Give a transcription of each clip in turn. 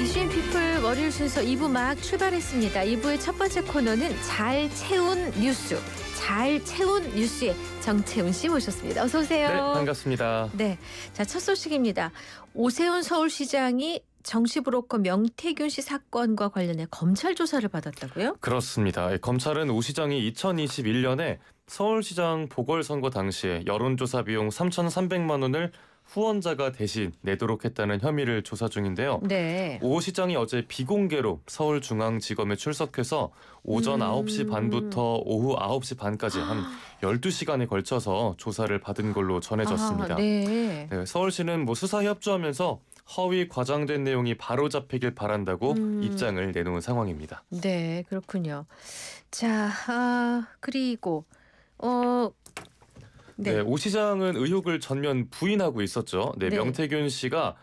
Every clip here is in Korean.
이슈인 피플 월요일 순서 2부 막 출발했습니다. 2부의 첫 번째 코너는 잘 채운 뉴스. 잘 채운 뉴스의 정채운 씨 모셨습니다. 어서 오세요. 네, 반갑습니다. 네, 자, 첫 소식입니다. 오세훈 서울시장이 정치브로커 명태균 씨 사건과 관련해 검찰 조사를 받았다고요? 그렇습니다. 검찰은 오 시장이 2021년에 서울시장 보궐선거 당시에 여론조사 비용 3,300만 원을 후원자가 대신 내도록 했다는 혐의를 조사 중인데요. 네. 오 시장이 어제 비공개로 서울중앙지검에 출석해서 오전 9시 반부터 오후 9시 반까지 한 12시간에 걸쳐서 조사를 받은 걸로 전해졌습니다. 네. 네, 서울시는 수사에 협조하면서 허위 과장된 내용이 바로잡히길 바란다고 입장을 내놓은 상황입니다. 네, 그렇군요. 자, 그리고 네, 오 시장은 의혹을 전면 부인하고 있었죠. 네, 네. 명태균 씨가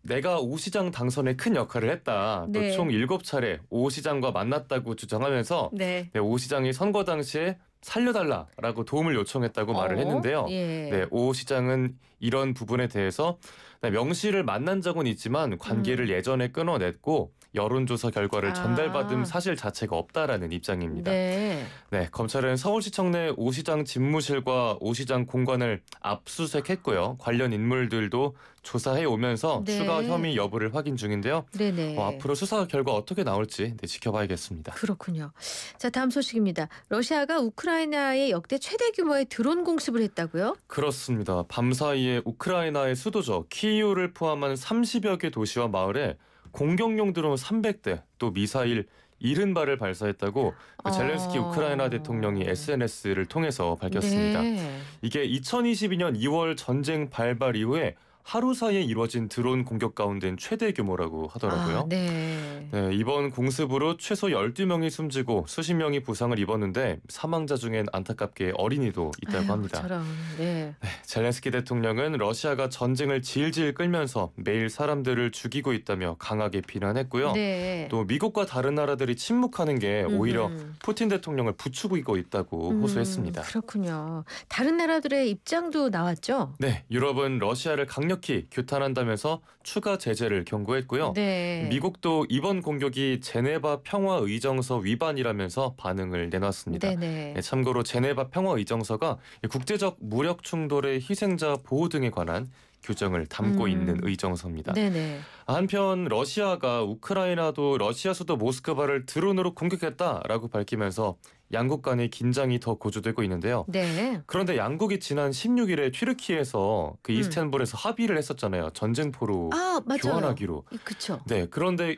내가 오 시장 당선에 큰 역할을 했다. 또 네. 총 7차례 오 시장과 만났다고 주장하면서 네. 네, 오 시장이 선거 당시에 살려달라라고 도움을 요청했다고 말을 했는데요. 예. 네, 오 시장은 이런 부분에 대해서 명 씨를 만난 적은 있지만 관계를 예전에 끊어냈고 여론조사 결과를 전달받은 사실 자체가 없다라는 입장입니다. 네. 네, 검찰은 서울시청 내 오 시장 집무실과 오 시장 공간을 압수수색했고요. 관련 인물들도 조사해 오면서 네. 추가 혐의 여부를 확인 중인데요. 네네. 앞으로 수사 결과 어떻게 나올지 지켜봐야겠습니다. 그렇군요. 자, 다음 소식입니다. 러시아가 우크라이나에 역대 최대 규모의 드론 공습을 했다고요? 그렇습니다. 밤사이에 우크라이나의 수도죠. 키이우를 포함한 30여 개 도시와 마을에 공격용 드론 300대 또 미사일 70발을 발사했다고 젤렌스키 우크라이나 대통령이 SNS를 통해서 밝혔습니다. 네. 이게 2022년 2월 전쟁 발발 이후에 하루 사이에 이루어진 드론 공격 가운데는 최대 규모라고 하더라고요. 네. 네, 이번 공습으로 최소 12명이 숨지고 수십 명이 부상을 입었는데 사망자 중엔 안타깝게 어린이도 있다고 합니다. 저런. 네. 네, 젤렌스키 대통령은 러시아가 전쟁을 질질 끌면서 매일 사람들을 죽이고 있다며 강하게 비난했고요. 네. 또 미국과 다른 나라들이 침묵하는 게 오히려 푸틴 대통령을 부추기고 있다고 호소했습니다. 그렇군요. 다른 나라들의 입장도 나왔죠? 네, 유럽은 러시아를 강력히 규탄한다면서 추가 제재를 경고했고요. 네. 미국도 이번 공격이 제네바 평화의정서 위반이라면서 반응을 내놨습니다. 네네. 네, 참고로 제네바 평화의정서가 국제적 무력 충돌의 희생자 보호 등에 관한 규정을 담고 있는 의정서입니다. 네네. 한편 러시아가 우크라이나도 러시아 수도 모스크바를 드론으로 공격했다라고 밝히면서 양국 간의 긴장이 더 고조되고 있는데요. 네. 그런데 양국이 지난 16일에 튀르키예에서 이스탄불에서 합의를 했었잖아요. 전쟁포로 맞아요. 교환하기로. 그렇죠. 네, 그런데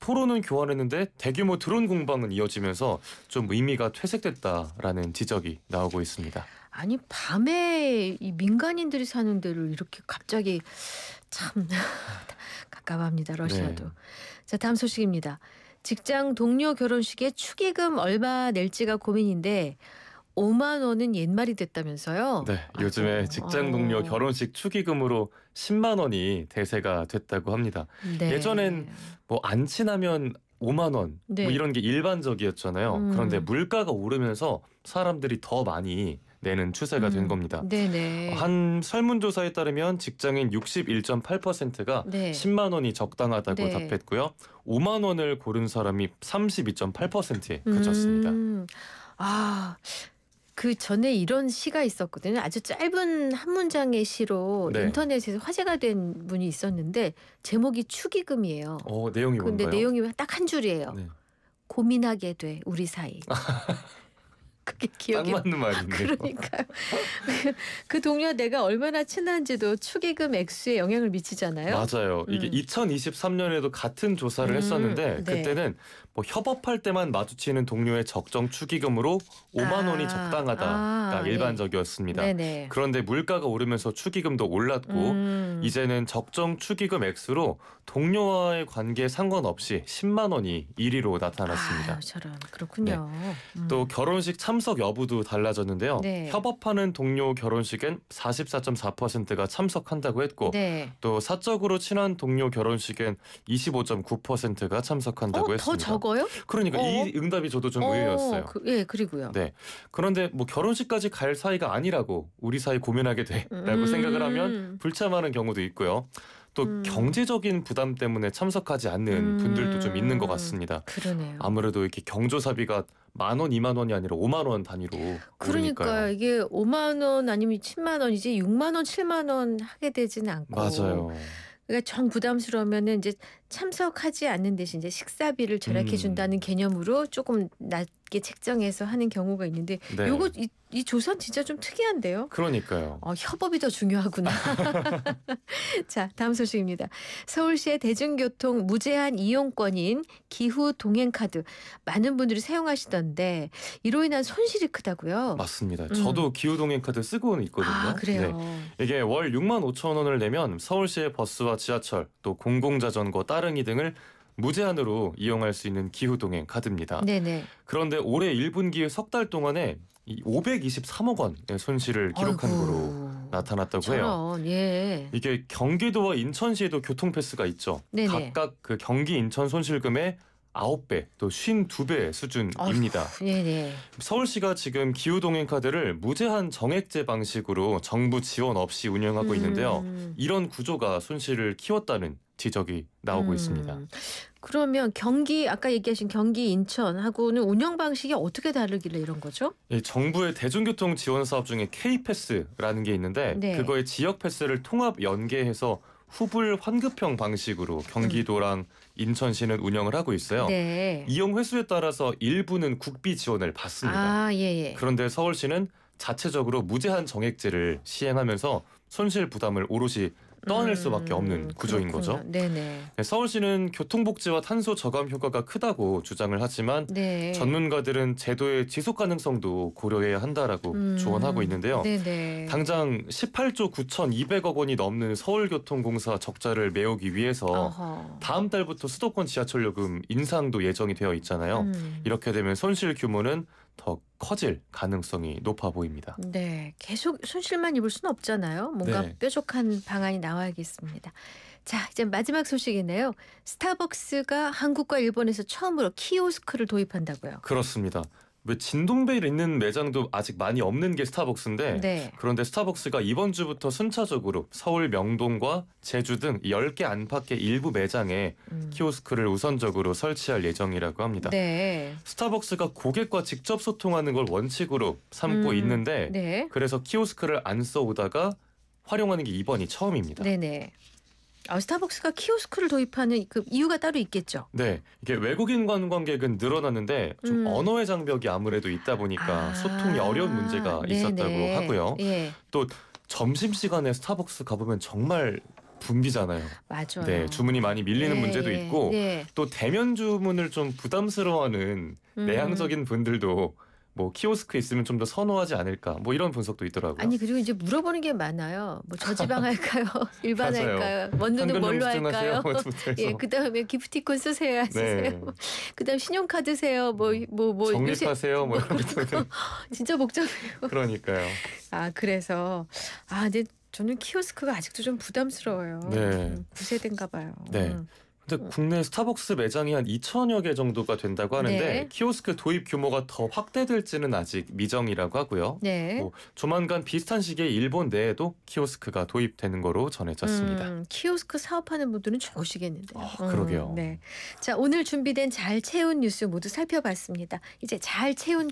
포로는 교환했는데 대규모 드론 공방은 이어지면서 좀 의미가 퇴색됐다라는 지적이 나오고 있습니다. 아니, 밤에 이 민간인들이 사는 데를 이렇게 갑자기 참 갑갑합니다. 러시아도. 네. 자, 다음 소식입니다. 직장 동료 결혼식에 축의금 얼마 낼지가 고민인데 5만 원은 옛말이 됐다면서요? 네, 요즘에 직장 동료 결혼식 축의금으로 10만 원이 대세가 됐다고 합니다. 네. 예전엔 안 친하면 5만 원 네. 이런 게 일반적이었잖아요. 그런데 물가가 오르면서 사람들이 더 많이 내는 추세가 된 겁니다. 네네. 한 설문조사에 따르면 직장인 61.8%가 네. 10만 원이 적당하다고 네. 답했고요. 5만 원을 고른 사람이 32.8%에 그쳤습니다. 그 전에 이런 시가 있었거든요. 아주 짧은 한 문장의 시로 네. 인터넷에서 화제가 된 분이 있었는데 제목이 축의금이에요. 내용이 근데 뭔가요? 내용이 딱 한 줄이에요. 네. 고민하게 돼 우리 사이. 그게 기억이 딱 맞는 말이네요. 그러니까요. 그 동료 내가 얼마나 친한지도 축의금 액수에 영향을 미치잖아요. 맞아요. 이게 2023년에도 같은 조사를 했었는데 네. 그때는 협업할 때만 마주치는 동료의 적정 축의금으로 5만 원이 적당하다가 일반적이었습니다. 네네. 그런데 물가가 오르면서 축의금도 올랐고 이제는 적정 축의금 액수로 동료와의 관계에 상관없이 10만 원이 1위로 나타났습니다. 저런. 그렇군요. 또 결혼식 참석 여부도 달라졌는데요. 네. 협업하는 동료 결혼식엔 44.4%가 참석한다고 했고 네. 또 사적으로 친한 동료 결혼식엔 25.9%가 참석한다고 했습니다. 더 적어요? 그러니까 이 응답이 저도 좀 의외였어요. 그리고요. 네. 그런데 결혼식까지 갈 사이가 아니라고 우리 사이 고민하게 돼라고 생각을 하면 불참하는 경우도 있고요. 또 경제적인 부담 때문에 참석하지 않는 분들도 좀 있는 것 같습니다. 그러네요. 아무래도 이렇게 경조사비가 10,000원, 20,000원이 아니라 50,000원 단위로 그러니까요. 오르니까요. 이게 5만 원 아니면 10만 원이지 6만 원, 7만 원 하게 되지는 않고. 맞아요. 그러니까 정 부담스러우면은 이제 참석하지 않는 대신 이제 식사비를 절약해 준다는 개념으로 조금 낮게 책정해서 하는 경우가 있는데 네. 요거 이 조선 진짜 좀 특이한데요. 그러니까요. 협업이 더 중요하구나. 자, 다음 소식입니다. 서울시의 대중교통 무제한 이용권인 기후 동행카드 많은 분들이 사용하시던데 이로 인한 손실이 크다고요? 맞습니다. 저도 기후동행카드 쓰고 있거든요. 아, 그래요. 네. 이게 월 65,000원을 내면 서울시의 버스와 지하철, 또 공공자전거, 따릉이 등을 무제한으로 이용할 수 있는 기후동행 카드입니다. 네네. 그런데 올해 1분기에 석 달 동안에 이 523억 원의 손실을 기록한 아이고, 거로 나타났다고 해요. 저런, 예. 이게 경기도와 인천시에도 교통패스가 있죠. 네네. 각각 그 경기 인천 손실금의 9배 또 52배 수준입니다. 네네. 서울시가 지금 기후동행 카드를 무제한 정액제 방식으로 정부 지원 없이 운영하고 있는데요. 이런 구조가 손실을 키웠다는 지적이 나오고 있습니다. 그러면 아까 얘기하신 경기 인천하고는 운영 방식이 어떻게 다르길래 이런 거죠? 이 정부의 대중교통 지원 사업 중에 K패스라는 게 있는데 네. 그거에 지역 패스를 통합 연계해서 후불 환급형 방식으로 경기도랑 인천시는 운영을 하고 있어요. 네. 이용 횟수에 따라서 일부는 국비 지원을 받습니다. 아, 예. 그런데 서울시는 자체적으로 무제한 정액제를 시행하면서 손실 부담을 오롯이 떠안을 수밖에 없는 구조인 그렇군요. 거죠. 네네. 네, 서울시는 교통복지와 탄소 저감 효과가 크다고 주장을 하지만 네. 전문가들은 제도의 지속 가능성도 고려해야 한다라고 조언하고 있는데요. 네네. 당장 18조 9,200억 원이 넘는 서울교통공사 적자를 메우기 위해서 어허. 다음 달부터 수도권 지하철 요금 인상도 예정이 되어 있잖아요. 이렇게 되면 손실 규모는 더 커질 가능성이 높아 보입니다. 네, 계속 손실만 입을 수는 없잖아요. 뭔가 네. 뾰족한 방안이 나와야겠습니다. 자, 이제 마지막 소식이네요. 스타벅스가 한국과 일본에서 처음으로 키오스크를 도입한다고요. 그렇습니다. 왜 진동벨 있는 매장도 아직 많이 없는 게 스타벅스인데 네. 그런데 스타벅스가 이번 주부터 순차적으로 서울 명동과 제주 등 10개 안팎의 일부 매장에 키오스크를 우선적으로 설치할 예정이라고 합니다. 네. 스타벅스가 고객과 직접 소통하는 걸 원칙으로 삼고 있는데 네. 그래서 키오스크를 안 써오다가 활용하는 게 이번이 처음입니다. 네네. 스타벅스가 키오스크를 도입하는 그 이유가 따로 있겠죠. 네, 이게 외국인 관광객은 늘어났는데 좀 언어의 장벽이 아무래도 있다 보니까 소통이 어려운 문제가 있었다고 네네. 하고요. 예, 또 점심시간에 스타벅스 가보면 정말 붐비잖아요. 맞아요. 네, 주문이 많이 밀리는 예, 문제도 있고 예. 또 대면 주문을 좀 부담스러워하는 내향적인 분들도 뭐 키오스크 있으면 좀 더 선호하지 않을까 뭐 이런 분석도 있더라고요. 아니 그리고 이제 물어보는 게 많아요. 뭐 저지방 할까요? 일반 맞아요. 할까요? 원두는 뭘로 할까요? 부터 해서. 예, 그다음에 기프티콘 쓰세요, 안 쓰세요? 네. 그다음 신용카드 세요. 뭐 적립하세요. 뭐 이런 것들. 진짜 복잡해요. 그러니까요. 그래서 근데 저는 키오스크가 아직도 좀 부담스러워요. 네. 9세대인가 봐요. 네. 근데 국내 스타벅스 매장이 한 2,000여 개 정도가 된다고 하는데 네. 키오스크 도입 규모가 더 확대될지는 아직 미정이라고 하고요. 네. 조만간 비슷한 시기에 일본 내에도 키오스크가 도입되는 거로 전해졌습니다. 키오스크 사업하는 분들은 좋으시겠는데요. 그러게요. 네. 자, 오늘 준비된 잘 채운 뉴스 모두 살펴봤습니다. 이제 잘 채운